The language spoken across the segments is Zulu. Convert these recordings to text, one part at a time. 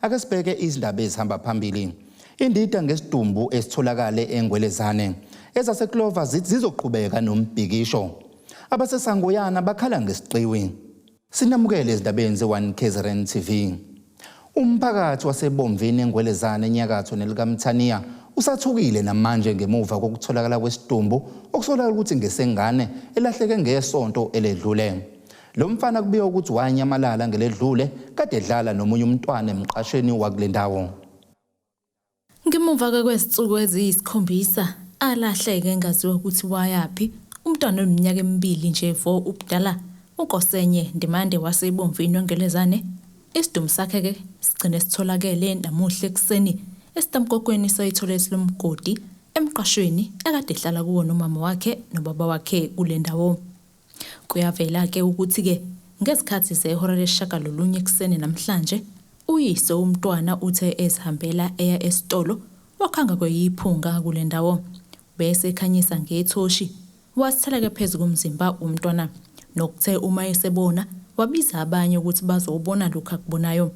ake sibheke izindaba ezihamba phambili. Indida Ngesidumbu Esitholakale Engwelezane ezaseClover zizoqhubeka nombhikisho. AbaseSanguyana bakhala ngesiqiwi. Sinamukele ezindabeni ze1KZNTV. Umphakathi wasebomvini Engwelezane enyakatho nelikaMthaniya usathukile namanje ngemuva kokutholakala kwesidumbu okusolakala ukuthi ngeSengane elahleke ngesonto eledlule. Lo mfana kubiya ukuthi wanyamalala ngeledlule kade edlala nomunye umntwana emqashweni wakulendawo. Ngemuva kwesitsuku eziyisikhombisa alahleke engaziwa ukuthi wayaphi umntwana oneminyaka emibili nje vo ubudala uNkosenye Ndimande wasebomvini Engwelezane. Isidumbu sakhe ke sigcine sitholakele namuhla ekuseni esitamkokweni sayithola esilomgodi emqashweni akade ehlala kuwo nomama wakhe nobaba wakhe kule ndawo. Kuyavela ke ukuthi ke ngezikhathi zehora leshagalolunye ekuseni namhlanje uyise umntwana uthe ezihambela eya esitolo wakhanga kweyiphunga kule ndawo bese ekhanyisa ngethoshi wasithala ke phezulu komzimba umntwana nokuthe uma esebona wabiza abanye ukuthi bazobona lokho akubonayo.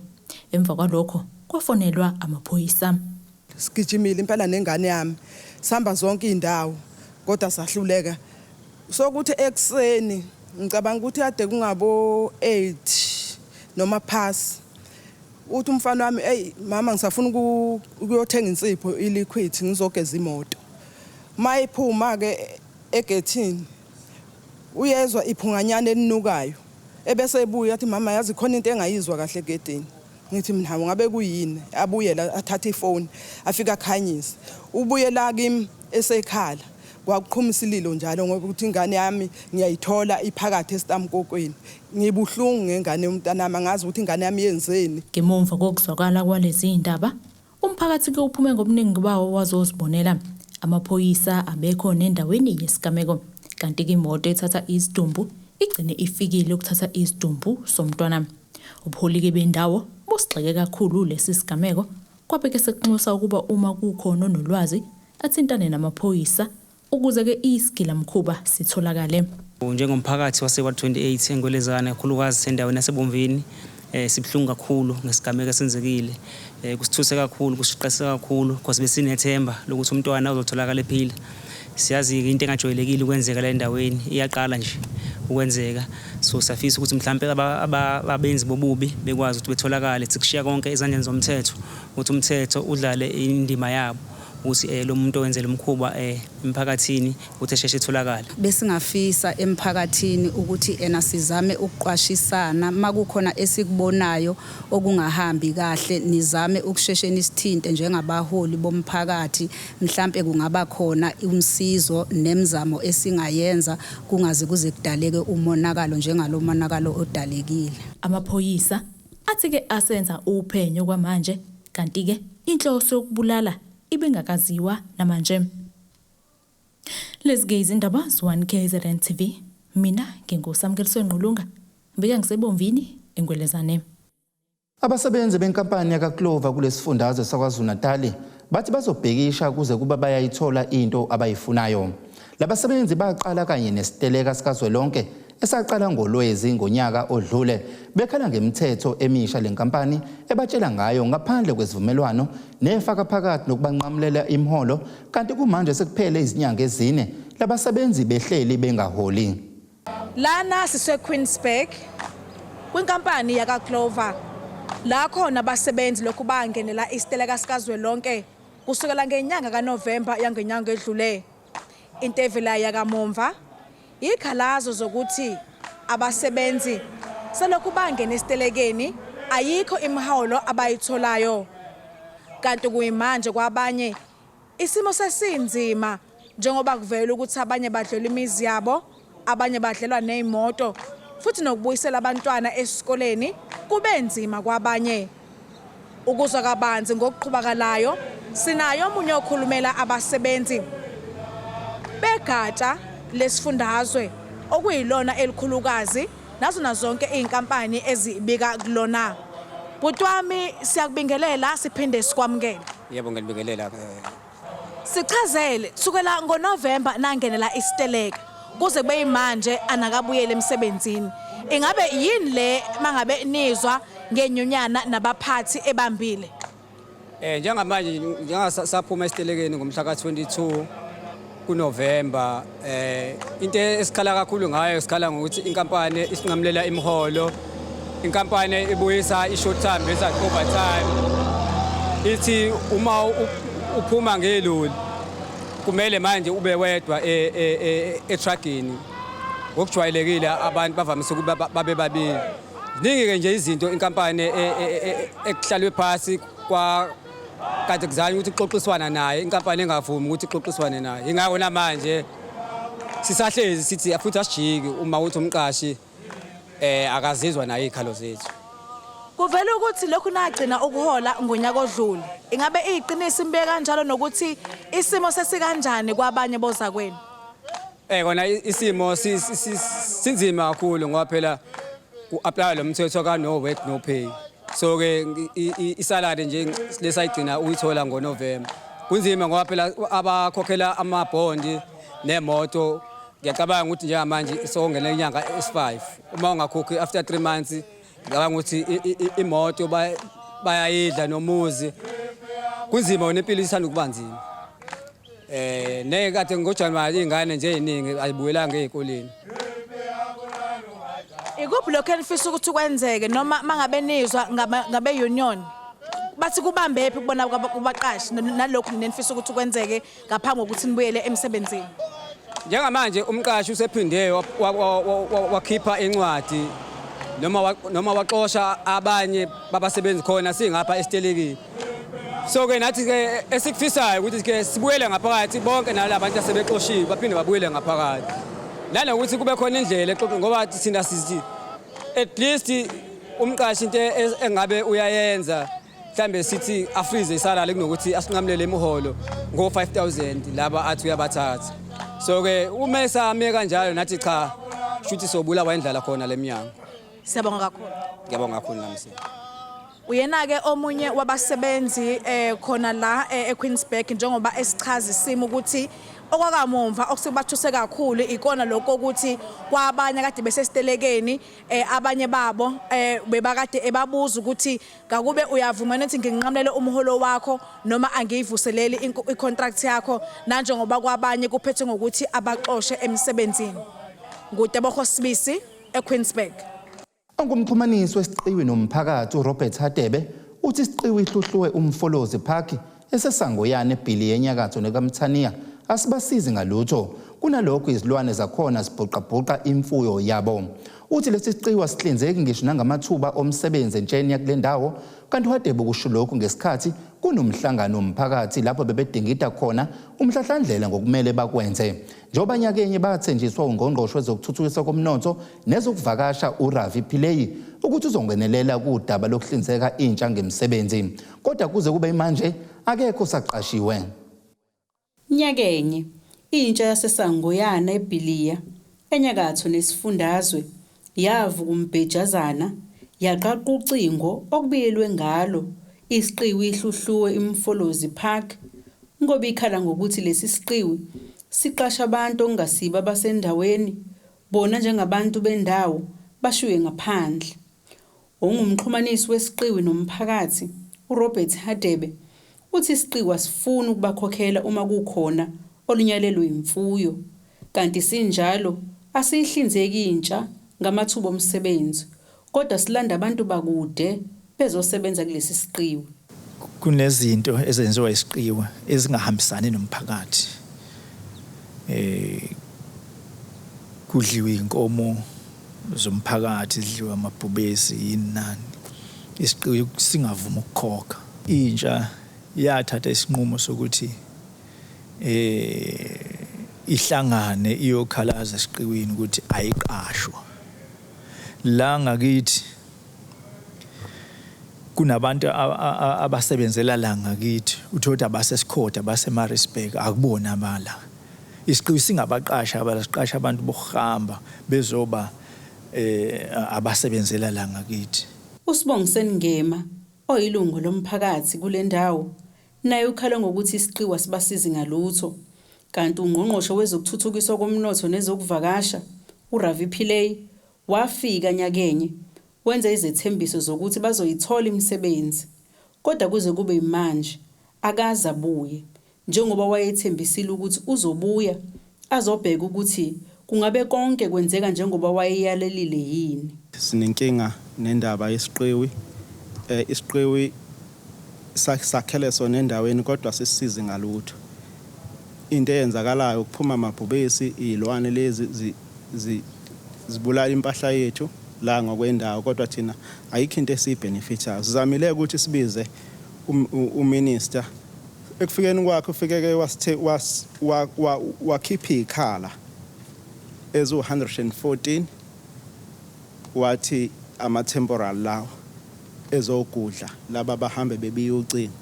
Emva kwalokho kwafonelwa amaphoyisa. Sigijimile impela nengane yami sihamba zonke indawo kodwa sahluleka sokuthi ekseni ngicabanga ukuthi ade kungabo 8 noma pass uthi umfana wami mama ngisafuna ukuyothenga insipho iliquid ngizogeza imoto mayiphuma ke egethini uyezwa iphunganyana elinukayo ebese ebuya athi mama yazi khona into engayizwa kahle egedini. Ngithi mina ngabe kuyini abuye la athatha ifoni afika akhanyisa ubuye la kimi esekhala kwakuqhuma isililo njalo ngoba ukuthi ingane yami ngiyayithola iphakathi esitamkokweni ngibuhlungu ngengane yomntanami ngazi ukuthi ingane yami yenzeni. Ngemuva kokuzwakala kwalezi indaba umphakathi ke uphume ngobuningi bawo wazozibonela amaphoyisa abekho nendaweni yesigameko kanti ke imoto ethatha isidumbu igcine ifikile ukuthatha isidumbu somntwana. Ubuholike bendawo busigxeke kakhulu lesi sigameko kwabeke sekunxusa ukuba uma kukhona onolwazi athintane namaphoyisa ukuze ke isigilamkhuba sitholakale. Njengomphakathi wase-28 Engwelezane khulukazi sendaweni yasebomvini sibhlungu kakhulu ngesigameko esenzekile kusithuse kakhulu kusiqese kakhulu because besinethemba lokuthi umntwana uzotholakala ephila. Siyazi into engajwayelekile ukwenzeka la endaweni iyaqala nje ukwenzeka so safisa ukuthi mhlambe abenzi bobubi bekwazi ukuthi betholakale sikushiya konke ezandleni zomthetho ukuthi umthetho udlale indima yabo ukuthi lo muntu owenzele umkhuba emphakathini ukuthi esheshe etholakala. Besingafisa emphakathini ukuthi sizame ukuqwashisana makukhona esikubonayo okungahambi kahle nizame ukusheshena isithinte njengabaholi bomphakathi mhlambe kungaba khona umsizo nemizamo esingayenza kungaze kuze kudaleke umonakalo njengalo monakalo odalekile. Amaphoyisa athi ke asenza uphenyo kwamanje kanti ke inhloso yokubulala ibengakaziwa namanje. Lezi izindaba z1KZNTV mina nginguSamkeliswe Nqulunga mbika ngisebomvini Engwelezane. Abasebenzi benkampani yakwaClover kulesifundazwe saKwaZulu-Natal bathi bazobhekisha kuze kuba bayayithola into abayifunayo. Labasebenzi baqala kanye nesiteleka sikazwelonke esaqala ngoLwezi ngonyaka odlule bekhala ngemithetho emisha lenkampani ebatshela ngayo ngaphandle kwesivumelwano nefaka phakathi nokubanqamulela imiholo kanti kumanje sekuphele izinyanga ezine labasebenzi behleli bengaholi. Lana siseQueensburg kwinkampani yakwaClover la khona abasebenzi lokhu bangenela isiteleka sikazwelonke kusukela ngenyanga kaNovember yangenyanga edlule. Into evela yakamumva ikhalazo zokuthi abasebenzi selokhu bangena esitelekeni ayikho imiholo abayitholayo kanti kuyimanje kwabanye isimo sesinzima njengoba kuvela ukuthi abanye badlela imizi yabo abanye badlelwa nezimoto futhi nokubuyisela abantwana esikoleni kube nzima kwabanye. Ukuzwa kabanzi ngokuqhubakalayo sinayo omunye okhulumela abasebenzi begatsha lesifundazwe okuyilona elikhulukazi nazona zonke izinkampani ezibika kulona. Bhuti wami siyakubingelela siphinde sikwamukele. Yebo ngiyabingelela. Sichazele sukela ngoNovember nangenela isiteleka kuze kube manje anakabuyele emsebenzini. Ingabe yini le mangabe nizwa ngenyunyana nabaphathi ebambile. Njengamanje saphuma esitelekeni ngomhla ka-22 kuNovember into esikhala kakhulu ngayo sikhala ngokuthi inkampani isinqamulela imiholo, inkampani ibuyisa i-short time bese overtime. Ithi uma uphuma ngeloli kumele manje ube wedwa e-truckini. Ngokujwayelekile abantu bavamise ukuba babe babili. Ziningi-ke nje izinto inkampani ekuhlalwe phasi kade kuzanywa ukuthi kuxoxiswana naye, inkampani engavumi ukuthi ixoxiswane naye. Ingakho namanje sisahlezi sithi futhi asijiki uma uthi umqashi akazizwa naye izikhalo zethu. Kuvela ukuthi lokhu nagcina ukuhola ngonyaka odlule. Ingabe iqinisa imbe kanjalo nokuthi isimo sesikanjani kwabanye bozakwenu? Kona isimo sinzima kakhulu ngoba phela ku-apply lo mthetho ka no work no pay. So ke isalary nje lesayigcina uyithola ngoNovember. Kunzima ngoba phela abakhokhela amabhondi nemoto. Ngiyacabanga ukuthi njengamanje sokungena inyanga S5. Uma ungakhokhi after 3 months ngicabanga ukuthi imoto bayayidla nomuzi. Kunzima onempilo isithanda ukuba nzima. Nekade ngoJanuary ingane nje eziningi ayibuyelanga ezikoleni. Ikuphi lokho enifisa ukuthi kwenzeke noma mangabe nizwa ngabe union? Bathi kubambe phi kubona kubaqashi nalokho nenifisa ukuthi kwenzeke ngaphambi kokuthi nibuyele emsebenzini? Njengamanje umqashi usephinde wakhipha incwadi noma waxosha abanye babasebenzi khona singapha esitelekini. So ke nathi ke esikufisayo ukuthi ke sibuyele ngaphakathi bonke nalabantu asebexoshiwe baphinde babuyele ngaphakathi. Nanokuthi kube khona indlela exoxe ngoba thina sithi at least umqashi into engabe uyayenza mhlambe sithi afreeze isalary kunokuthi asinqamulele imiholo ngo-5,000 laba athi uyabathatha. So ke uma esame kanjalo nathi cha shuthi sobulawa indlela khona leminyango. Siyabonga kakhulu. Ngiyabonga kakhulu namsi. Uyena ke omunye wabasebenzi khona la eQueensburg njengoba esichaza isimo ukuthi okwakamumva okusebathuse kakhulu ikona lokho ukuthi kwabanye kade besesitelekeni abanye babo bebakade ebabuza ukuthi ngakube uyavuma nethi nginqamlele umholo wakho noma angiyivuseleli icontract yakho nanjengoba kwabanye kuphethe ngokuthi abaxoshe emsebenzini. Ngudebo Sibisi eQueensburg. Ongumxhumanisi wesiqiwi nomphakathi uRobert Hadebe uthi isiqiwi ihluhluwe umfolozi park esesangoyane eBhili yenyakatho nekamthaniya asibasizi ngalutho kunalokho izilwane zakhona sibhuqabhuqa imfuyo yabo. Uthi lesi siqiwa sihlinzeki ngisho nangamathuba omsebenzi entsheni yakule ndawo kanti uHadebe kusho lokhu ngesikhathi kunomhlangano omphakathi lapho bebedingida khona umhlahlandlela ngokumele bakwenze. Njengoba nyakenye bathenjiswa ungqongqoshe wezokuthuthukiswa komnotho nezokuvakasha uRavi Pillay ukuthi uzongenelela kudaba lokuhlinzeka intsha ngemsebenzi. Kodwa kuze kube manje akekho saqashiwe. Nyakenye intsha yasesangoyana eBhiliya enyakatho nesifundazwe yavuka umbhejazana yaqaqa ucingo okubiyelwe ngalo isiqiwi ihluhluwe imfolozi park ngoba ikhala ngokuthi lesi siqiwi siqasha abantu ongasiba basendaweni bona njengabantu bendawo bashuye ngaphandle. Ongumxhumanisi wesiqiwi nomphakathi uRobert Hadebe uthi isiqiwi asifuni ukubakhokhela uma kukhona olunyalelwe imfuyo kanti sinjalo asihlinzeki intsha ngamathuba omsebenzi kodwa silanda abantu bakude bezosebenza kulesi siqiwi. Kunezinto ezenziwa isiqiwi ezingahambisani nomphakathi. Kudliwa inkomo zomphakathi, zidliwa amabhubesi yinani. Isiqiwi singavuma ukukhokha. Intsha yathatha isinqumo sokuthi ihlangane iyokhalaza esiqiwini ukuthi ayiqashwa. La ngakithi kunabantu abasebenzela la ngakithi uthola abasesikhotha baseMaritzburg akubona abala. Isiqiwi singabaqasha abasiqasha abantu bokuhamba bezoba abasebenzela la ngakithi. Usibongiseni Ngema oyilungu lomphakathi kule ndawo naye ukhala ngokuthi isiqiwi asibasizi ngalutho kanti ungqongqoshe wezokuthuthukiswa komnotho nezokuvakasha uRavi Pillay wafika nyakenye wenza izethembiso zokuthi bazoyithola imisebenzi, kodwa kuze kube manje akaze abuye, njengoba wayethembisile ukuthi uzobuya azobheka ukuthi kungabe konke kwenzeka njengoba wayeyalelile yini. Sinenkinga nendaba yesiqiwi. Isiqiwi sakhele sona endaweni kodwa sisize ngalutho. Into eyenzakalayo ukuphuma amabhubesi, izilwane lezi zibulala impahla yethu la ngokwendawo, kodwa thina ayikho into esibenefitayo. Sizamile ukuthi sibize uminister. Ekufikeni kwakhe ufikeke wakhipha ikhala ezu 114 wathi ama-temporal lawo ezogudla laba bahambe bebiya ucingo.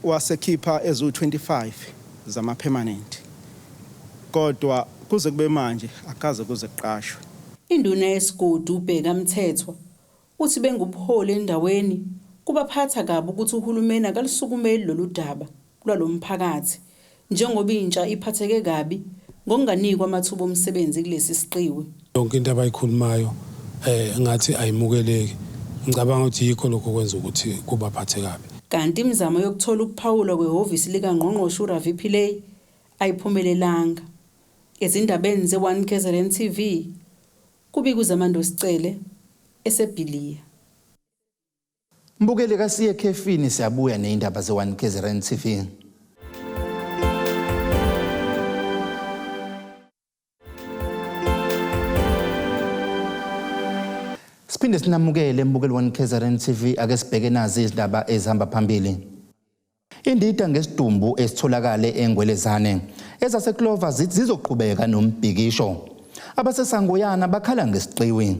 Wasekhipha ezu 25 zama-permanent, kodwa kuze kube manje akaze kuze kuqashwe. Induna yesigodi uBheka Mthethwa uthi bengubuholi endaweni kubaphatha kabi ukuthi uhulumeni akalisukumeli lolu daba lwalomphakathi, njengoba intsha iphatheke kabi ngokunganikwa amathuba omsebenzi kulesi siqiwi. Yonke into abayikhulumayo ngathi ayimukeleki. Ngicabanga ukuthi yikho lokho kwenza ukuthi kubaphathe kabi. Kanti imizamo yokuthola ukuphawula kwehhovisi likaNgqongqoshe uRavi Pillay ayiphumelelanga. Ezindabeni ze-1KZNTV kubika uZamando Sicele eseBhiliya. Mbukeli kasiye khefini siyabuya neindaba ze-1KZNTV. Siphinde sinamukele mbukeli 1KZNTV ake sibheke nazi izindaba ezihamba phambili. Indida Ngesidumbu Esitholakale Engwelezane ezaseClover zithi zizoqhubeka nombhikisho. AbaseSanguyana bakhala ngesiqiwi.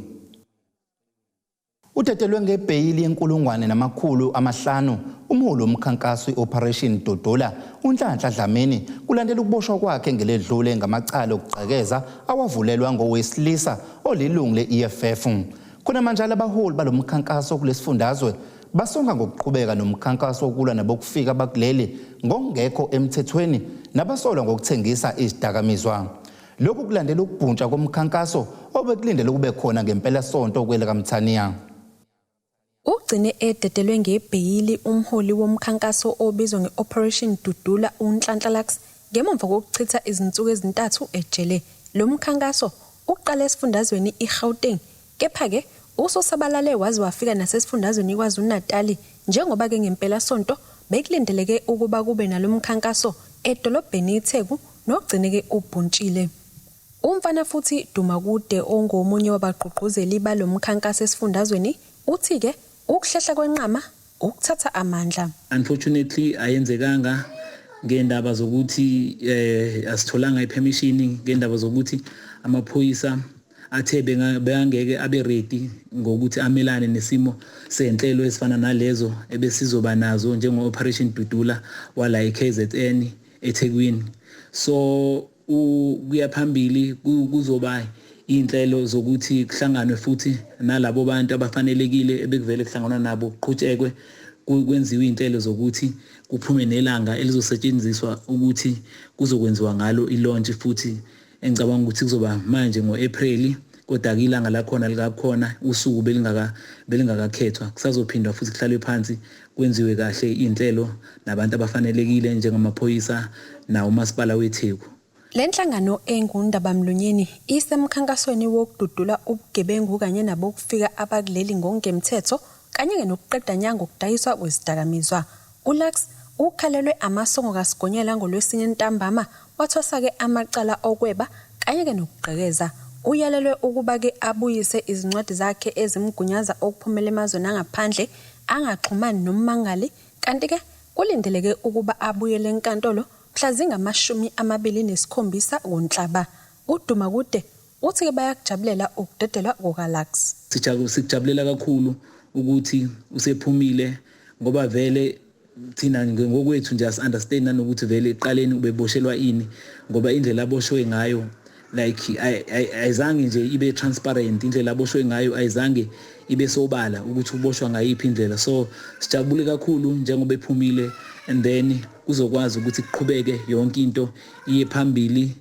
Udedelwe ngebheyili ye500,000 umholi womkhankaso i-Operation Dodula uNhlanhla Dlamini kulandela ukuboshwa kwakhe ngeledlule ngamacala okugqekeza awavulelwa ngowesilisa olilungu le-EFF. Khona manje abaholi balomkhankaso kulesifundazwe basonga ngokuqhubeka nomkhankaso wokulwa nabokufika bakuleli ngokungekho emthethweni nabasolwa ngokuthengisa izidakamizwa. Lokhu kulandela ukubhuntsha komkhankaso obekulindele kube khona ngempela sonto kwele kaMthaniya. Ugcine ededelwe ngebheyili umholi womkhankaso obizwa nge-Operation Dudula uNhlanhla ngemva kokuchitha izinsuku ezintathu ejele. Lo mkhankaso uqala esifundazweni iGauteng, kepha-ke usosabalale waze wafika nasesifundazweni KwaZulu-Natal, njengoba ke ngempela sonto bekulindeleke ukuba kube nalo mkhankaso edolobheni iTheku nogcine-ke ubhuntshile. Umfana futhi Dumakude ongomunye wabagqugquzeli balomkhankaso esifundazweni uthi-ke ukuhlehla kwenqama ukuthatha amandla. Unfortunately ayenzekanga ngendaba zokuthi asitholanga ipermission, ngendaba zokuthi amaphoyisa athe bengeke abe ready ngokuthi amelane nesimo senhlelo ezifana nalezo ebesizoba nazo njengo-Operation Dudula wala eKZN eThekwini. So kuya phambili kuzoba inhlelo zokuthi kuhlanganwe futhi nalabo bantu abafanelekile ebekuvele kuhlanganwa nabo, kuqhutshekwe kwenziwe inhlelo zokuthi kuphume nelanga elizosetshenziswa ukuthi kuzokwenziwa ngalo ilaunch futhi engicabanga ukuthi kuzoba manje ngo-April, kodwa ilanga lakhona likakhona usuku belingakakhethwa. Kusazophindwa futhi kuhlalwe phansi kwenziwe kahle inhlelo nabantu abafanelekile njengamaphoyisa na umasipala weTheku. Le nhlangano engundaba mlonyeni isemkhankasweni wokududula ubugebengu kanye nabokufika abakuleli ngokungemthetho kanye nokuqeda nyanga ukudayiswa kwezidakamizwa. uLux ukhalelwe amasongo kasigonyela ngolwesine ntambama wathwasa-ke amacala okweba kanye-ke nokugqekeza. Uyalelwe ukuba-ke abuyise izincwadi zakhe ezimgunyaza okuphumela emazweni angaphandle angaxhumani nommangali, kanti-ke kulindeleke ukuba abuyele enkantolo mhla zingama-27 kuNhlaba. uDumakude uthi-ke bayakujabulela ukudedelwa kukaLux. Sikujabulela kakhulu ukuthi usephumile ngoba vele thina ngokwethu nje as-understand nanokuthi vele eqaleni ubeboshelwa ini, ngoba indlela aboshwe ngayo like ayizange nje ibe transparent, indlela aboshwe ngayo ayizange ibe sobala ukuthi uboshwa ngayiphi indlela. So sijabule kakhulu njengoba ephumile and then kuzokwazi ukuthi kuqhubeke yonke into iye phambili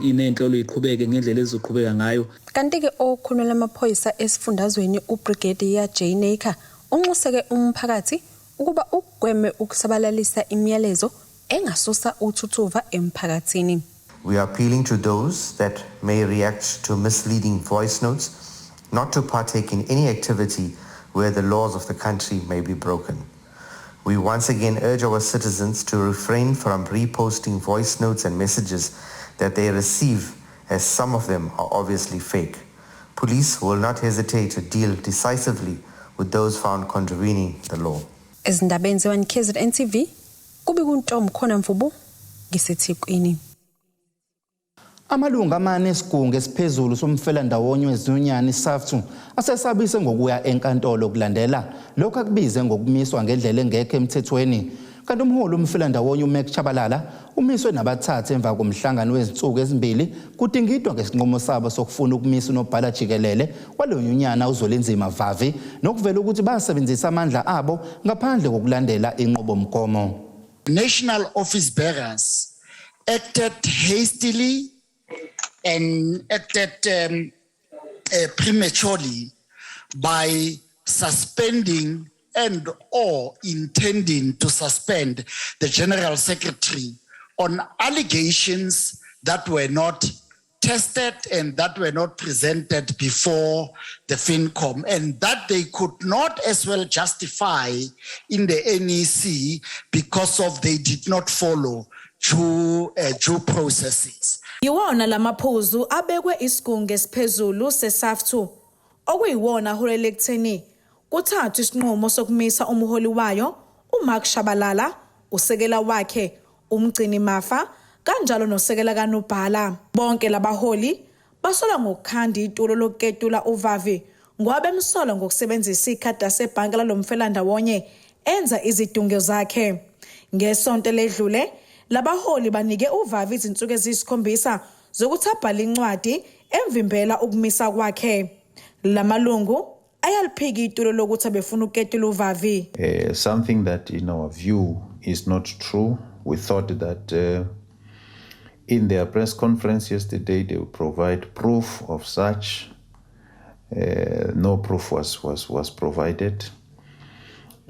inenhlolo iqhubeke ngendlela ezoqhubeka ngayo. Kanti ke okhulumela amaphoyisa esifundazweni uBrigadier J Naker unxuseke umphakathi ukuba ugweme ukusabalalisa imiyalezo engasusa uthuthuva emphakathini. We are appealing to those that may react to misleading voice notes not to partake in any activity where the laws of the country may be broken. We once again urge our citizens to refrain from reposting voice notes and messages that they receive, as some of them are obviously fake. Police will not hesitate to deal decisively with those found contravening the law. Izindabeni ze-1KZNTV kubikuntombi khona Mfubu ngiseThekwini. Amalunga amane esigungu esiphezulu somfelandawonye wezinyunyana iSAFTU asesabise ngokuya enkantolo kulandela lokho akubize ngokumiswa ngendlela engekho emthethweni. Kanti umholi umfelandawonye uMac umiswe nabathathu emva komhlangano wezinsuku ezimbili kudingidwa ngesinqumo sabo sokufuna ukumisa unobhala jikelele walonyunyana uZolinzima Vavi nokuvela ukuthi basebenzisa amandla abo ngaphandle kokulandela inqubomgomo. National office bearers acted hastily and acted prematurely by suspending and or intending to suspend the General Secretary on allegations that were not tested and that were not presented before the FinCom, and that they could not as well justify in the NEC because of they did not follow due processes. Yiwona lamaphuzu abekwe isigungu esiphezulu seSAFTU okuyiwona holela ekutheni kuthathwa isinqumo sokumisa umholi wayo uMark Shabalala, usekela wakhe umgcini mafa kanjalo nosekela kaNobhala. Bonke labaholi basola ngokukhanda itulo lokuketula uVavi ngoba bemsola ngokusebenzisa ikhadi sebhanka lalomfelandawonye enza izidingo zakhe. Ngesonto ledlule labaholi banike uVavi izinsuku eziyisikhombisa zokuthi abhale incwadi emvimbela ukumisa kwakhe. Lamalungu ayaliphika itulo lokuthi abefuna ukuketula uVavi. Something that in our view is not true. We thought that in their press conference yesterday they would provide proof of such. No proof was provided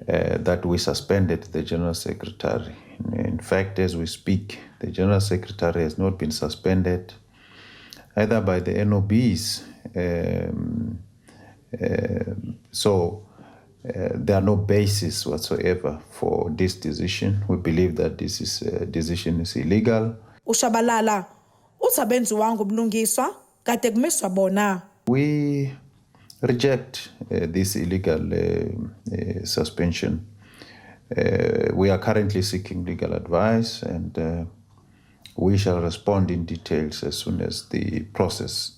that we suspended the General Secretary. In fact, as we speak, the General Secretary has not been suspended either by the NOBs. So there are no basis whatsoever for this decision. We believe that this decision is illegal. Ushabalala uthabenzi wangu bulungiswa kade kumiswa bona. We reject this illegal suspension. We are currently seeking legal advice, and we shall respond in details as soon as the process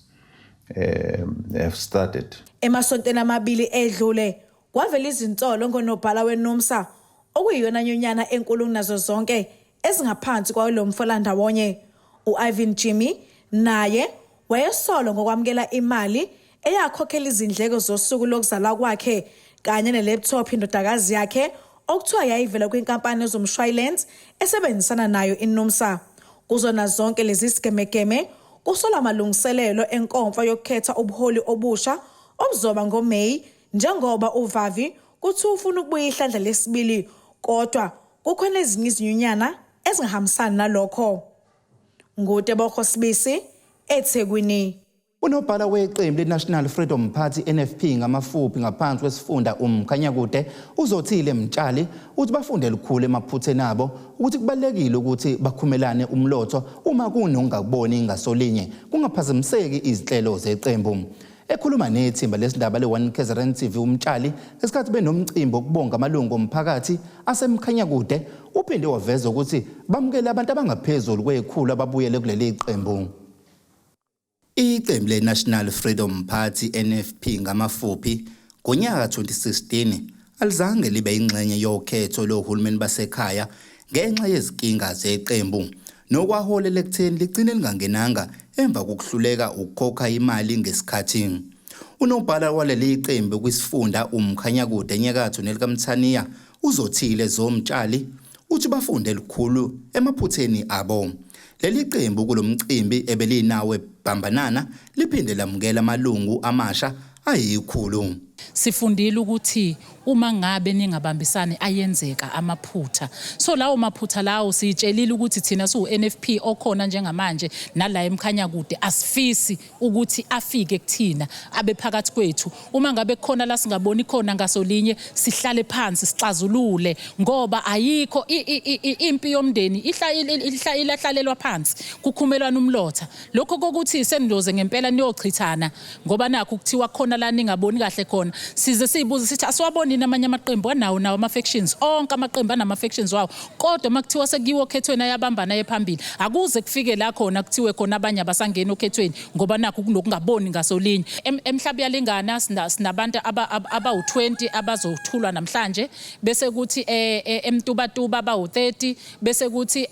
have started. Emasontweni amabili edlule kwavela izinsolo ngonobhala weNomsa okuyiyona nyonyana enkulu nazo zonke ezingaphansi kwawo lo mfelandawonye. uIvan Jimmy naye wayesolo ngokwamukela imali eyakhokhela izindleko zosuku lokuzalwa kwakhe kanye nelaptop indodakazi yakhe okuthiwa yayivela kwinkampani ezomshwalense esebenzisana nayo iNomsa. Kuzona zonke lezi sigemegeme kusola amalungiselelo enkomfa yokukhetha ubuholi obusha obuzoba ngoMeyi njengoba uVavi kuthi ufuna ukubuya ihlandla lesibili kodwa kukhona ezinye izinyunyana ezingahambisani nalokho. Ngutebokho Sibisi eThekwini. Unobhala weqembu leNational Freedom Party NFP ngamafuphi ngaphansi kwesifunda uMkhanyakude uzothile Mtshali uthi bafunde lukhulu emaphutheni abo ukuthi kubalekile ukuthi bakhumelane umlotho uma kunongakuboni ingasolinye kungaphazamiseki izinhlelo zeqembu. Ekhuluma nethimba lesindaba le1KZNTV uMtshali esikhathi benomcimbi okubonga amalungu omphakathi asemkhanyakude uphinde waveza ukuthi bamukele abantu abangaphezulu kwekhulu ababuyele kuleli qembu. Iqembu leNational Freedom Party NFP ngamafuphi ngonyaka 2016 alizange libe ingxenye yokhetho lohulumeni basekhaya ngenxa yezinkinga zeqembu nokwaholela ekutheni ligcine lingangenanga emva kokuhluleka ukukhokha imali ngesikhathi. Unobhala waleli qembu kwisifunda uMkhanyakude enyakatho nelikaMthaniya uzothile Zomtshali uthi bafunde lukhulu emaphutheni abo. Leli qembu kulomcimbi ebelinawe bambanana liphinde lamukela amalungu amasha ayikhulu. Sifundile ukuthi uma ngabe ningabambisani ayenzeka amaphutha. So lawo maphutha lawo sitshelile ukuthi thina NFP okhona njengamanje nala emkhanya kude asifisi ukuthi afike kuthina abe phakathi kwethu. Uma ngabe khona la singaboni khona ngasolinye sihlale phansi sixazulule ngoba ayikho impi yomndeni ihlalelwa phansi kukhumelwana umlotha. Lokho kokuthi sendoze ngempela niyochithana ngoba nakho kuthiwa khona la ningaboni kahle khona. Size sibuza sithi asiwaboni namanye amaqembu anawo ama-factions onke amaqembu anama-factions wawo kodwa makuthiwa sekuyiwo okhethweni ayabambana ayephambili akuze kufike la khona kuthiwe khona abanye abasangena okhethweni ngoba nakho kunokungaboni ngasolinye. Emhlaba yalingana sinabantu abawu-20 abazothulwa namhlanje bese kuthi eMtubatuba abawu-30 bese kuthi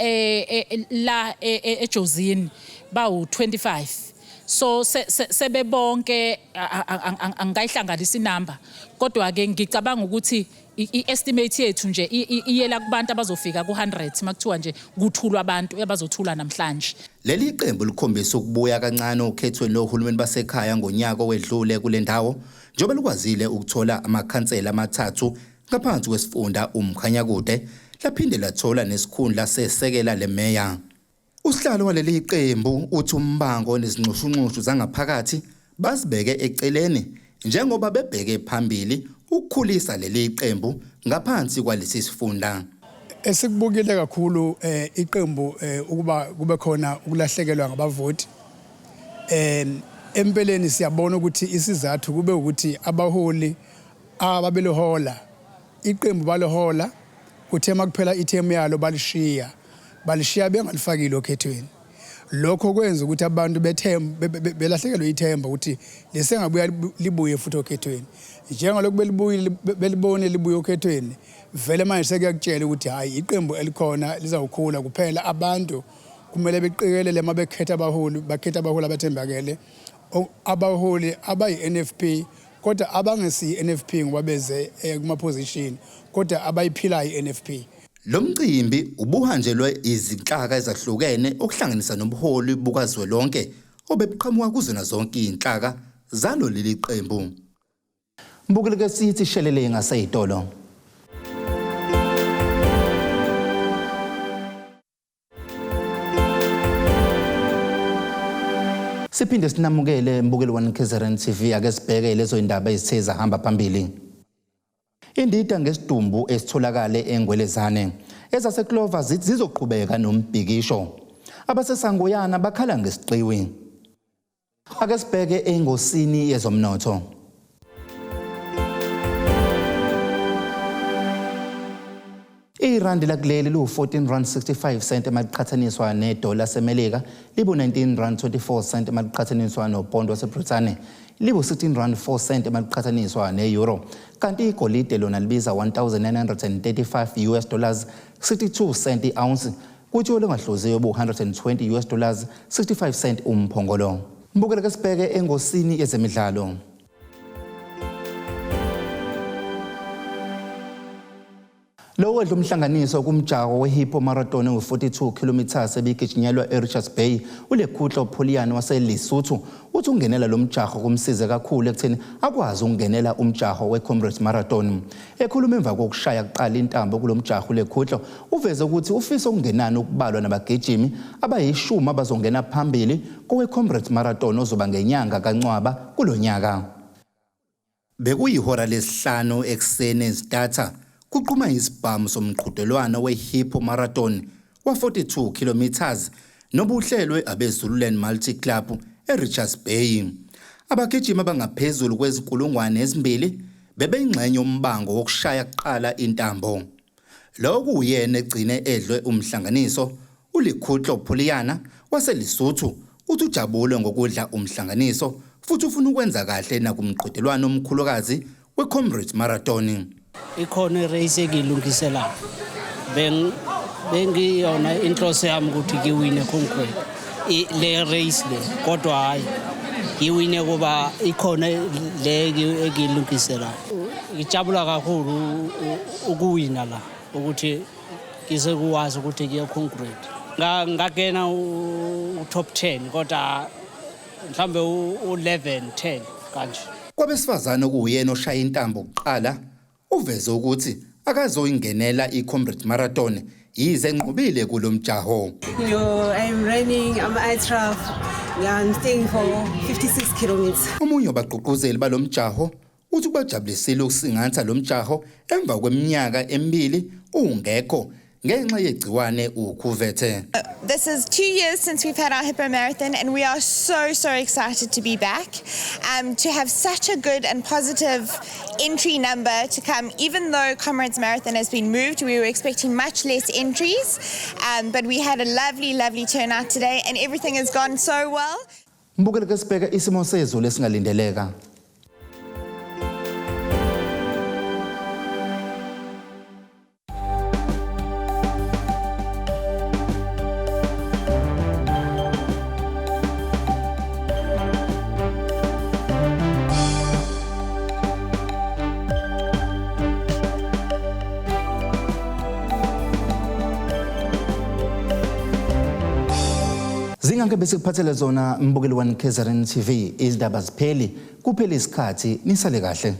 la eJozini bawu-25. So sebebonke angayihlanganisa inamba kodwa ke ngicabanga ukuthi iestimate yethu nje iyela kubantu abazofika ku100 makuthiwa nje kuthulwa abantu abazothula namhlanje. Leli qembu likhombisa ukubuya kancane okhethweni lohulumeni basekhaya ngonyaka owedlule kule ndawo njengoba likwazile ukuthola amakhansela amathathu ngaphansi kwesifunda uMkhanyakude laphinde lathola nesikhundla sesekela lemeya. Usihlalo waleli qembu uthi umbango nezinxushunxushu zangaphakathi basibeke eceleni njengoba bebheke phambili ukukhulisa leli qembu ngaphansi kwalesi sifunda. Esikubukile kakhulu iqembu ukuba kube khona ukulahlekelwa ngabavoti. Empeleni siyabona ukuthi isizathu kube ukuthi abaholi ababelohola iqembu balohola kuthe makuphela ithemu yalo balishiya bengalifakile okhethweni. Lokho kwenza ukuthi abantu belahlekelwe ithemba ukuthi lesengabuya libuye futhi okhethweni. Njengalokho belibone libuye okhethweni vele manje sekuyakutshela ukuthi hayi iqembu elikhona lizawukhula kuphela abantu kumele beqikelele mabekhetha abaholi bakhetha abaholi abathembakele abaholi abayi-NFP kodwa abangesi-NFP ngoba beze kuma position kodwa abayiphilayo i-NFP. Lo mcimbi ubuhanjelwe izinhlaka ezahlukene okuhlanganisa nobuholi bukazwelonke obebuqhamuka kuzona zonke izinhlaka zalo leli qembu. Mbukile ke sithi shelele ngaseyitolo. Siphinde sinamukele mbukeli 1KZNTV ake sibheke lezo indaba ezithe zahamba phambili. Indida Ngesidumbu Esitholakale Engwelezane ezaseClover zizoqhubeka nombhikisho. AbaseSanguyana bakhala ngesiqiwi. Ake sibheke engosini yezomnotho. Irandi lakuleli lu14.65 emaqhathaniswa nedola semelika libu 19.24 emaqhathaniswa nopondo waseBrithani libu 16.04 emaqhathaniswa neeuro kanti igolide lona libiza $1,935 62 cent i-ounce kuthi olungahluziwe $120 65 cent umphongolo. Mbukele ke sibheke engosini yezemidlalo. Lo wedla umhlanganiso kumjaho weHippo Marathon we42 kilometers ebigijinyelwa eRichards Bay uLekhutlo Pholiana waseLesotho uthi ungenela lo mjaho kumsize kakhulu ekutheni akwazi ukungenela umjaho weComrades Marathon. Ekhuluma emva kokushaya kuqala intambo kulomjaho uLekhutlo uveze ukuthi ufisa ukungenana ukubalwa nabagijimi abayishumi abazongena phambili koweComrades Marathon ozoba ngenyanga kaNcwaba kulonyaka. Bekuyihora lesihlanu ekseni ezitatha kuqhuma isibhamu somqhudelwano weHippo Marathon wa42 kilometers nobuhlelwe abeZululand Multi Club eRichards Bay. Abagijimi abangaphezulu kwezikulungwane ezibili bebeyingxenye yombango wokushaya kuqala intambo. Lokhu uyena egcine edlwe umhlanganiso uLekhutlo Pholiana waseLesotho uthi ujabule ngokudla umhlanganiso futhi ufuna ukwenza kahle nakumqhudelwano omkhulukazi weComrades Marathon. Ikhona irace engilungisela bengiyona inhloso yami ukuthi ngiwine konke le race le kodwa hayi ngiwine ngoba ikhona le engilungisela ngijabula kakhulu ukuwina la ukuthi ngisekuwazi ukuthi kuye-concrete ngakena u-top 10 kodwa mhlawumbe u-11 10 kanje. Kwabesifazane okuwuyena oshaya intambo kuqala uveze ukuthi akazoyingenela i-Comrade Marathon yize enqobile kulomjaho. I'm running, I'm ultra. I'm staying for 56 kilometers. Omunye wabagqugquzeli balomjaho uthi kubajabulisile ukusingatha lomjaho emva kweminyaka emibili ungekho ngenxa yegciwane ukhuvethe. This is 2 years since we've had our Hippo Marathon and we are so excited to be back, to have such a good and positive entry number to come. Even though Comrades Marathon has been moved, we were expecting much less entries, but we had a lovely turnout today and everything has gone so well. Mbukele ke sibheka isimo sezulu esingalindeleka. Zingange bese kuphathele zona mbukeli 1KZNTV izindaba zipheli kuphela isikhathi nisale kahle.